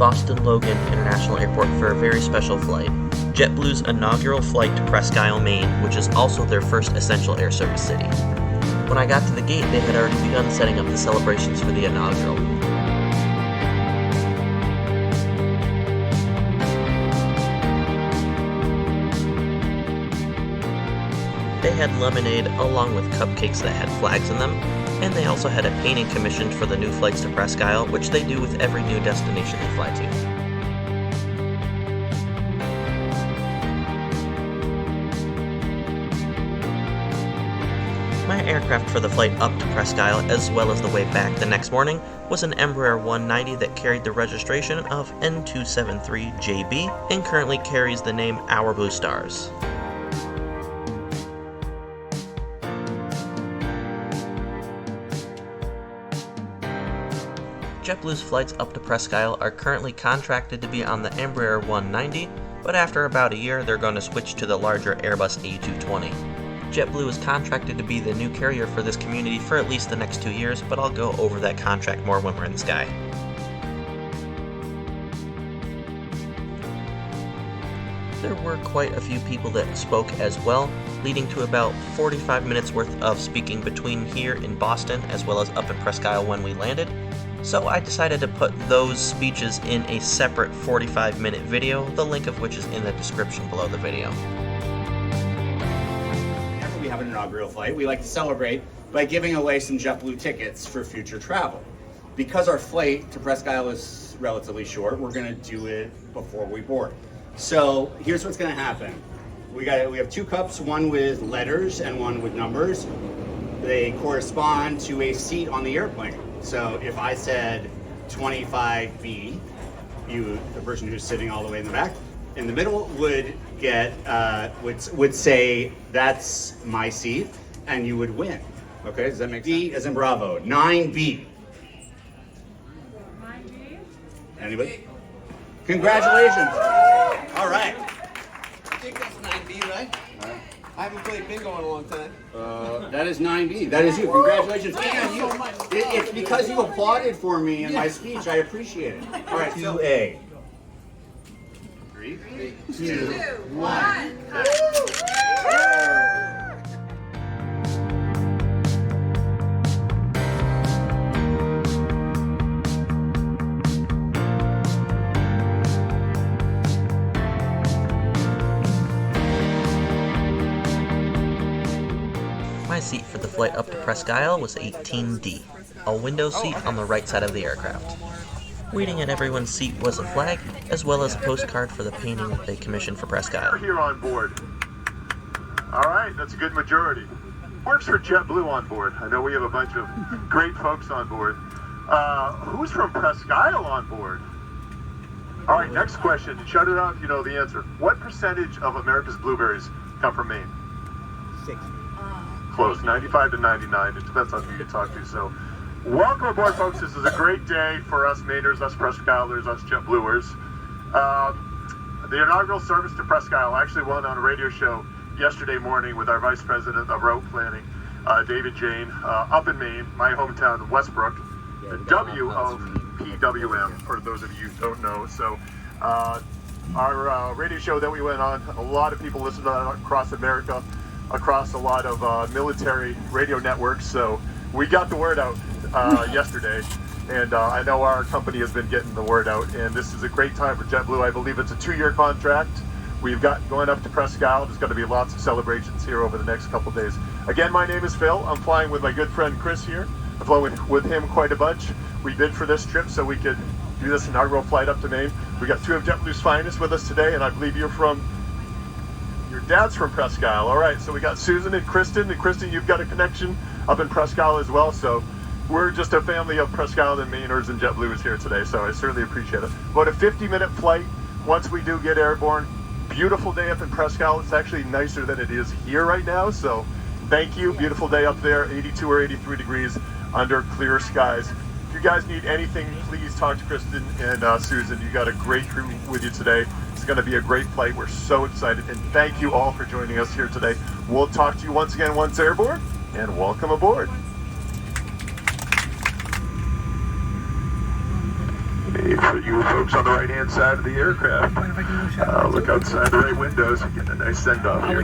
Boston Logan International Airport for a very special flight, JetBlue's inaugural flight to Presque Isle, Maine, which is also their first essential air service city. When I got to the gate, they had already begun setting up the celebrations for the inaugural. They had lemonade along with cupcakes that had flags in them, and they also had a painting commissioned for the new flights to Presque Isle, which they do with every new destination they fly to. My aircraft for the flight up to Presque Isle, as well as the way back the next morning, was an Embraer 190 that carried the registration of N273JB and currently carries the name Our Blue Stars. JetBlue's flights up to Presque Isle are currently contracted to be on the Embraer 190, but after about a year they're going to switch to the larger Airbus A220. JetBlue is contracted to be the new carrier for this community for at least the next 2 years, but I'll go over that contract more when we're in the sky. There were quite a few people that spoke as well, leading to about 45 minutes worth of speaking between here in Boston as well as up in Presque Isle when we landed. So I decided to put those speeches in a separate 45-minute video, the link of which is in the description below the video. Whenever we have an inaugural flight, we like to celebrate by giving away some JetBlue tickets for future travel. Because our flight to Presque Isle is relatively short, we're going to do it before we board. So here's what's going to happen. We have 2 cups, one with letters and one with numbers. They correspond to a seat on the airplane. So if I said 25B, the person who's sitting all the way in the back, in the middle would get would say that's my seat, and you would win. Okay, does that make sense? B as in Bravo. 9B. 9B. Anybody? Congratulations. All right. I think that's 9B, right? I haven't played bingo in a long time. That is 9B. That is you. Congratulations. And you, it's because you applauded for me in my speech. I appreciate it. All right, 2A. 3, 2, 1. My seat for the flight up to Presque Isle was 18D, a window seat on the right side of the aircraft. Waiting at everyone's seat was a flag, as well as a postcard for the painting that they commissioned for Presque Isle. Here on board. All right, that's a good majority. Works for JetBlue on board. I know we have a bunch of great folks on board. Who's from Presque Isle on board? All right, next question. Shout it out if you know the answer. What percentage of America's blueberries come from Maine? 6. Close, 95 to 99. It depends on who you talk to. So, welcome aboard, folks. This is a great day for us Mainers, us Presque Islers, us JetBluers. The inaugural service to Presque Isle actually went on a radio show yesterday morning with our Vice President of Route Planning, David Jane, up in Maine, my hometown, Westbrook, the W of PWM, for those of you who don't know. So, our radio show that we went on, a lot of people listened to that across America, across a lot of military radio networks, so we got the word out yesterday, and I know our company has been getting the word out, and this is a great time for JetBlue. I believe it's a 2-year contract. We've got going up to Presque Isle. There's going to be lots of celebrations here over the next couple days. Again, my name is Phil. I'm flying with my good friend Chris here. I've flown with him quite a bunch. We bid for this trip so we could do this inaugural flight up to Maine. We got 2 of JetBlue's finest with us today, and I believe your dad's from Presque Isle. All right, so we got Susan and Kristen. And Kristen, you've got a connection up in Presque Isle as well. So we're just a family of Presque Isle and Mainers and JetBluers here today. So I certainly appreciate it. About a 50-minute flight once we do get airborne. Beautiful day up in Presque Isle. It's actually nicer than it is here right now. So thank you. Beautiful day up there, 82 or 83 degrees under clear skies. If you guys need anything, please talk to Kristen and Susan. You got a great crew with you today. It's going to be a great flight. We're so excited, and thank you all for joining us here today. We'll talk to you once again once airborne, and welcome aboard. made for you folks on the right-hand side of the aircraft. Look outside the right windows and get a nice send-off here.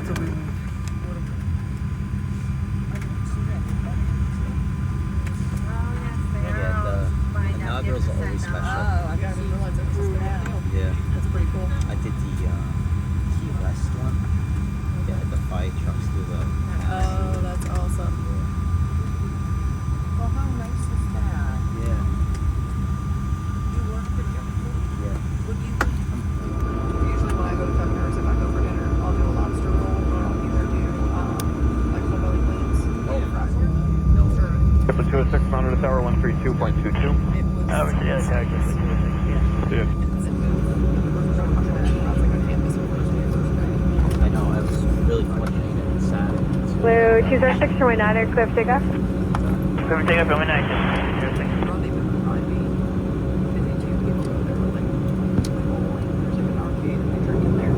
Inaugurals are always special. Oh, I didn't realize it was just been out. Yeah. That's pretty cool. I did the Key West one. They had the fire trucks through the Oh, that's awesome. Well, how nice is that? Yeah. You work for JetBlue? Yeah. Would you? Usually when I go to Governor's, if I go for dinner, I'll do a lobster roll or I'll either do like full belly clams. Oh, fries. No. Sure. Triple 206, mounted at tower 132.22. It was. Yeah. I know, I was really fortunate and sad. Blue 206, runway 9, clear for takeoff. Clear for takeoff, runway 9. Well, they would probably be busy too. People go there with like bowling. There's like an arcade and they drink in there.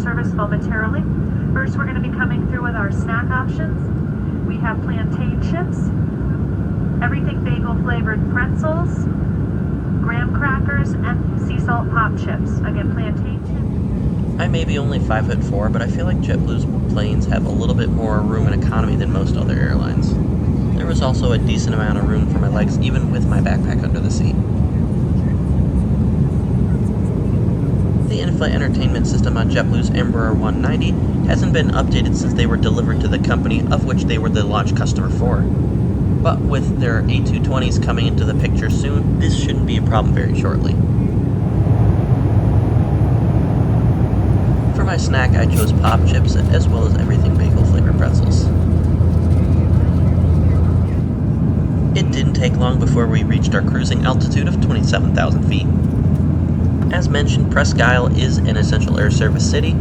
Service momentarily. First, we're going to be coming through with our snack options. We have plantain chips, everything bagel flavored pretzels, graham crackers, and sea salt pop chips. Again, plantain chips. I may be only 5'4", but I feel like JetBlue's planes have a little bit more room and economy than most other airlines. There was also a decent amount of room for my legs, even with my backpack under the seat. The in-flight entertainment system on JetBlue's Embraer 190 hasn't been updated since they were delivered to the company of which they were the launch customer for. But with their A220s coming into the picture soon, this shouldn't be a problem very shortly. For my snack, I chose pop chips as well as everything bagel flavored pretzels. It didn't take long before we reached our cruising altitude of 27,000 feet. As mentioned, Presque Isle is an essential air service city,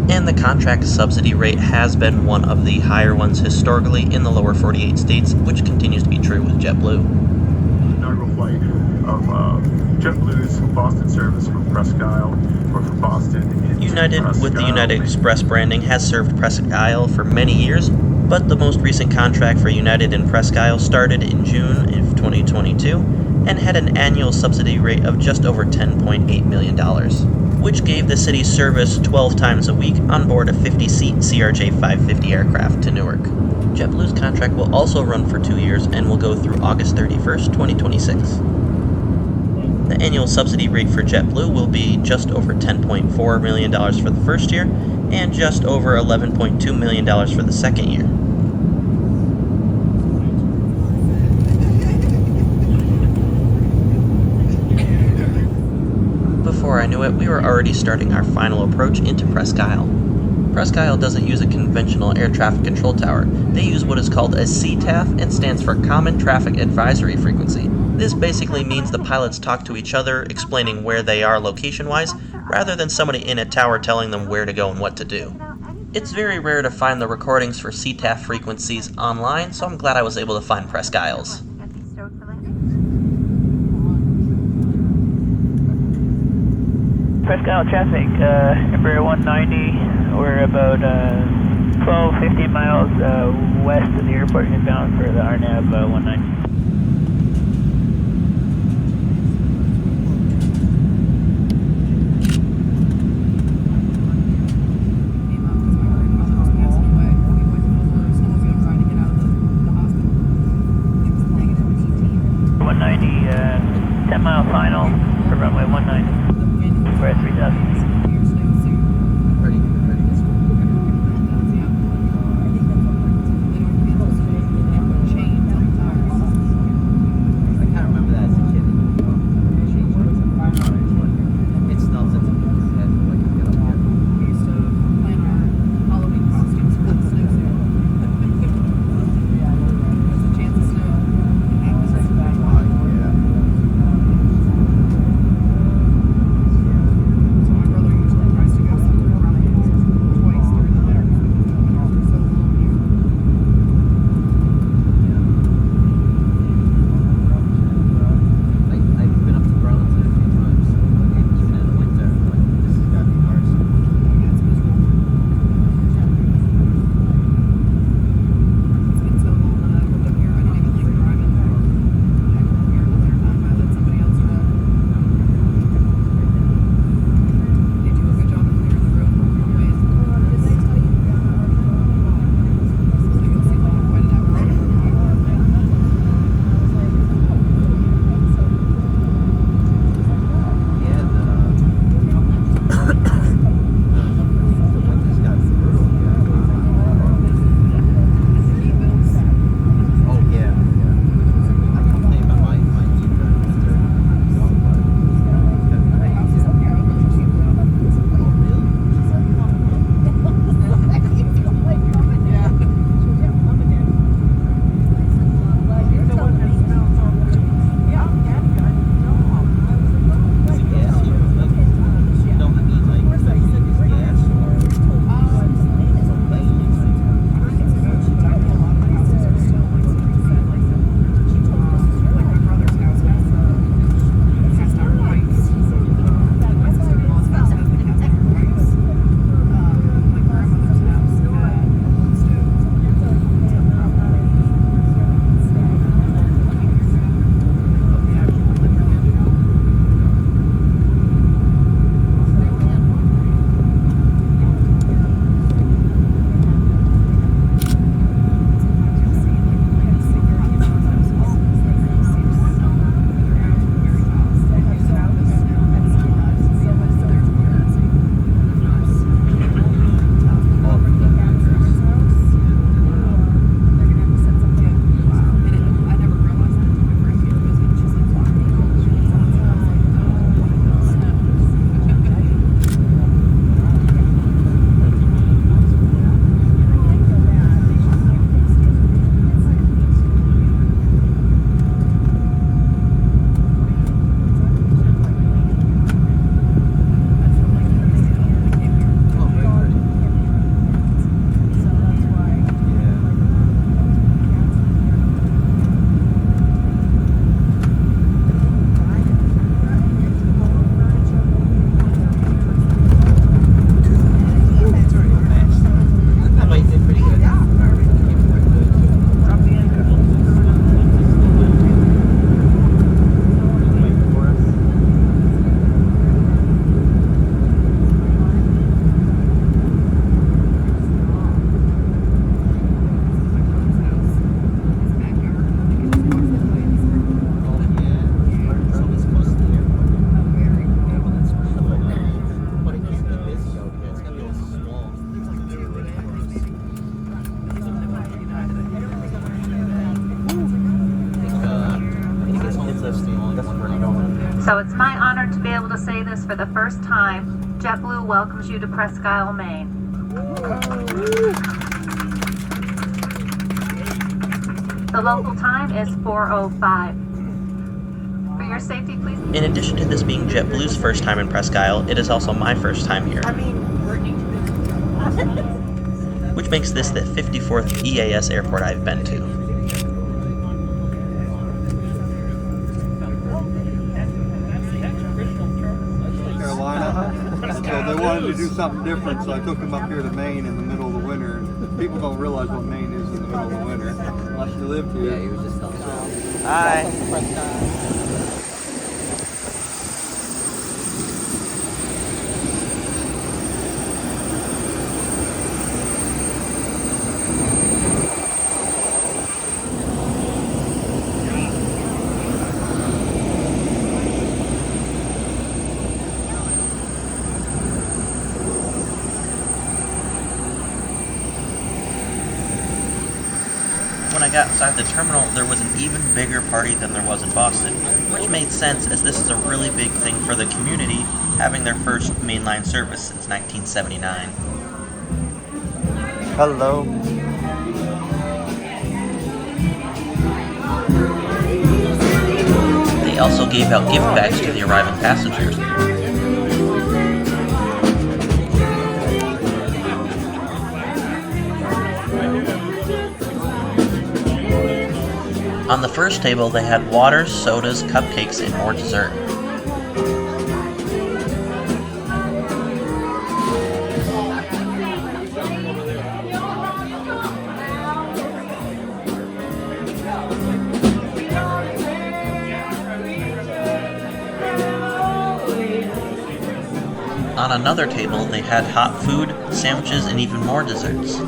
and the contract subsidy rate has been one of the higher ones historically in the lower 48 states, which continues to be true with JetBlue. Inaugural flight of JetBlue's Boston service from Presque Isle, or from Boston into United, Presque with the Isle, United Maine. Express branding, has served Presque Isle for many years, but the most recent contract for United in Presque Isle started in June of 2022 and had an annual subsidy rate of just over $10.8 million, which gave the city service 12 times a week on board a 50-seat CRJ 550 aircraft to Newark. JetBlue's contract will also run for 2 years and will go through August 31st, 2026. The annual subsidy rate for JetBlue will be just over $10.4 million for the first year and just over $11.2 million for the second year. Before I knew it, we were already starting our final approach into Presque Isle. Presque Isle doesn't use a conventional air traffic control tower. They use what is called a CTAF and stands for Common Traffic Advisory Frequency. This basically means the pilots talk to each other, explaining where they are location-wise, rather than somebody in a tower telling them where to go and what to do. It's very rare to find the recordings for CTAF frequencies online, so I'm glad I was able to find Presque Isles. Presque Isle traffic, Embraer 190, we're about 12-15 miles west of the airport inbound for the RNAV 190. Final for runway 19. We're at 3000. So it's my honor to be able to say this for the first time. JetBlue welcomes you to Presque Isle, Maine. The local time is 4:05. your safety, please. In addition to this being JetBlue's first time in Presque Isle, it is also my first time here, which makes this the 54th EAS airport I've been to. Carolina. So they wanted to do something different, so I took them up here to Maine in the middle of the winter. And people don't realize what Maine is in the middle of the winter unless you live here. Yeah, he was just telling me. Hi. When I got inside the terminal, there was an even bigger party than there was in Boston, which made sense as this is a really big thing for the community, having their first mainline service since 1979. Hello. They also gave out gift bags to the arriving passengers. On the first table, they had waters, sodas, cupcakes, and more dessert. On another table, they had hot food, sandwiches, and even more desserts.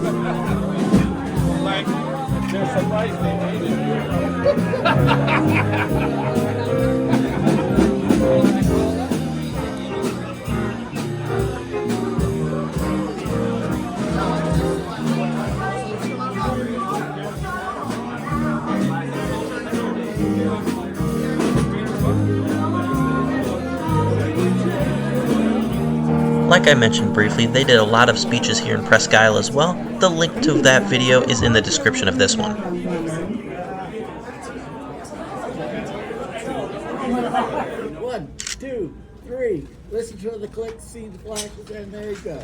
Like I mentioned briefly, they did a lot of speeches here in Presque Isle as well. The link to that video is in the description of this one. 1, 2, 3. Listen to the clicks, see the flashes, and there you go.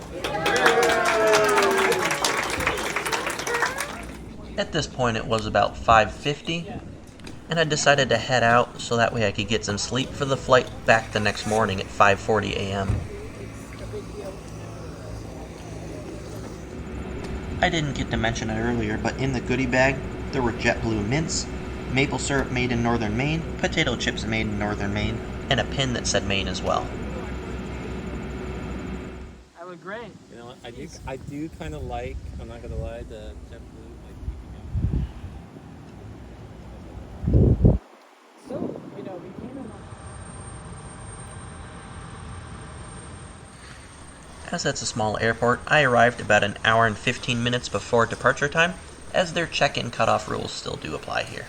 At this point it was about 5:50, and I decided to head out so that way I could get some sleep for the flight back the next morning at 5:40 a.m. I didn't get to mention it earlier, but in the goodie bag there were JetBlue mints, maple syrup made in northern Maine, potato chips made in northern Maine, and a pin that said Maine as well. That was great. You know what? I do kind of like, I'm not gonna lie, the JetBlue. So, you know, we came in. As it's a small airport, I arrived about an hour and 15 minutes before departure time, as their check-in cutoff rules still do apply here.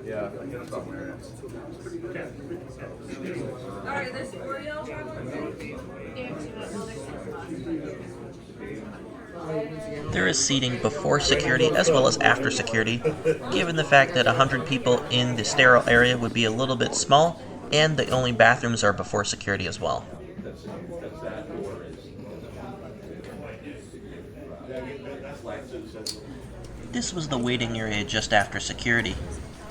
Yeah. Alright, there's 4 y'all traveling. There is seating before security as well as after security, given the fact that 100 people in the sterile area would be a little bit small, and the only bathrooms are before security as well. This was the waiting area just after security.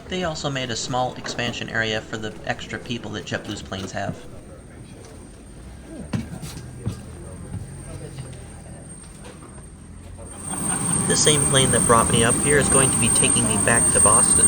They also made a small expansion area for the extra people that JetBlue's planes have. The same plane that brought me up here is going to be taking me back to Boston.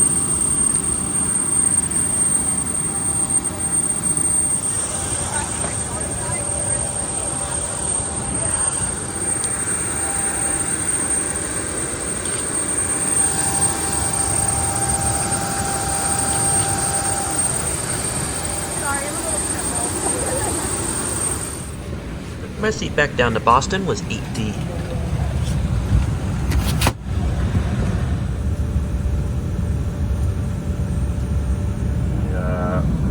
My seat back down to Boston was 8D.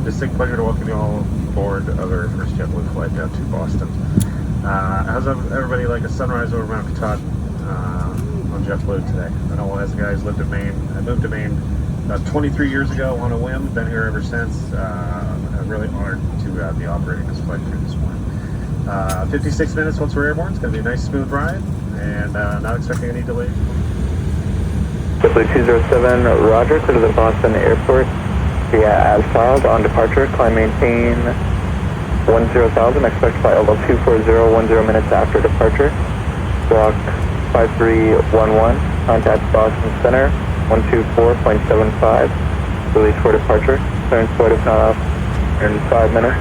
Distinct pleasure to welcome you all aboard other JetBlue flight down to Boston. How's everybody like a sunrise over Mount Katahdin on JetBlue today? I know as guys lived in Maine. I moved to Maine about 23 years ago on a whim. Been here ever since. I'm really honored to be operating this flight through this morning. 56 minutes once we're airborne. It's going to be a nice smooth ride, and not expecting any delays. JetBlue 207, Roger, clear to the Boston Airport via as filed on departure. Climb maintain 10,000. Expect flight level 240, 10 minutes after departure. Squawk 5311. Contact Boston Center 124.75. Release for departure. Clearance flight if not off in 5 minutes.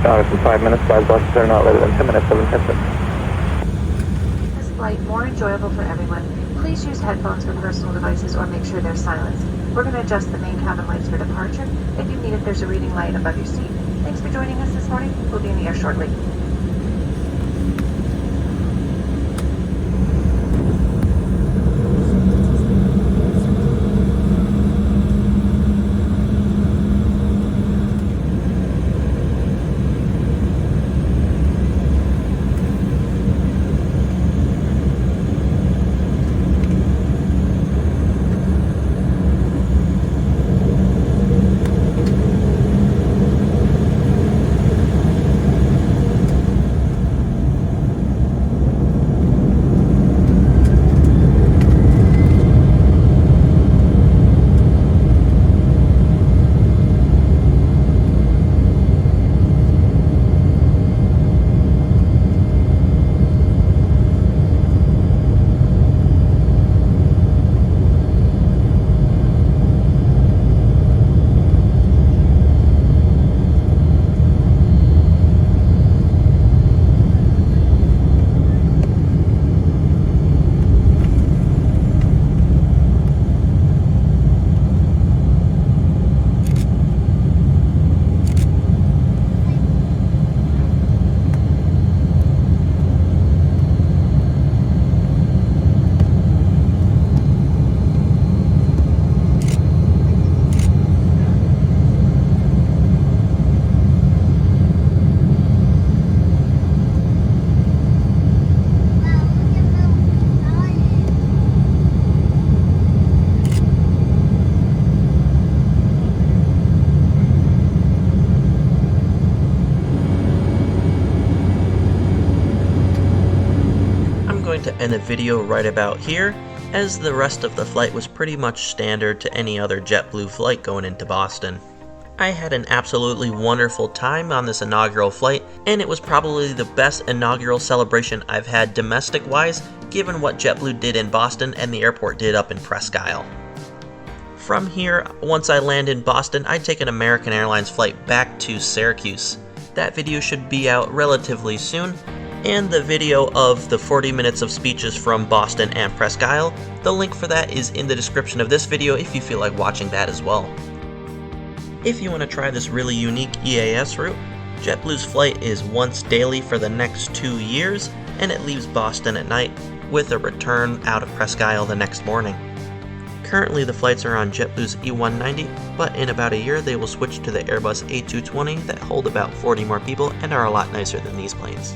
Not off in 5 minutes. 5 buses are not later than 10 minutes. 7:10. This flight more enjoyable for everyone. Please use headphones for personal devices or make sure they're silenced. We're going to adjust the main cabin lights for departure. If you need it, there's a reading light above your seat. Thanks for joining us this morning. We'll be in the air shortly. To end the video right about here, as the rest of the flight was pretty much standard to any other JetBlue flight going into Boston. I had an absolutely wonderful time on this inaugural flight, and it was probably the best inaugural celebration I've had domestic-wise, given what JetBlue did in Boston and the airport did up in Presque Isle. From here, once I land in Boston, I take an American Airlines flight back to Syracuse. That video should be out relatively soon, and the video of the 40 minutes of speeches from Boston and Presque Isle, the link for that is in the description of this video if you feel like watching that as well. If you want to try this really unique EAS route, JetBlue's flight is once daily for the next 2 years, and it leaves Boston at night with a return out of Presque Isle the next morning. Currently the flights are on JetBlue's E190, but in about a year they will switch to the Airbus A220 that hold about 40 more people and are a lot nicer than these planes.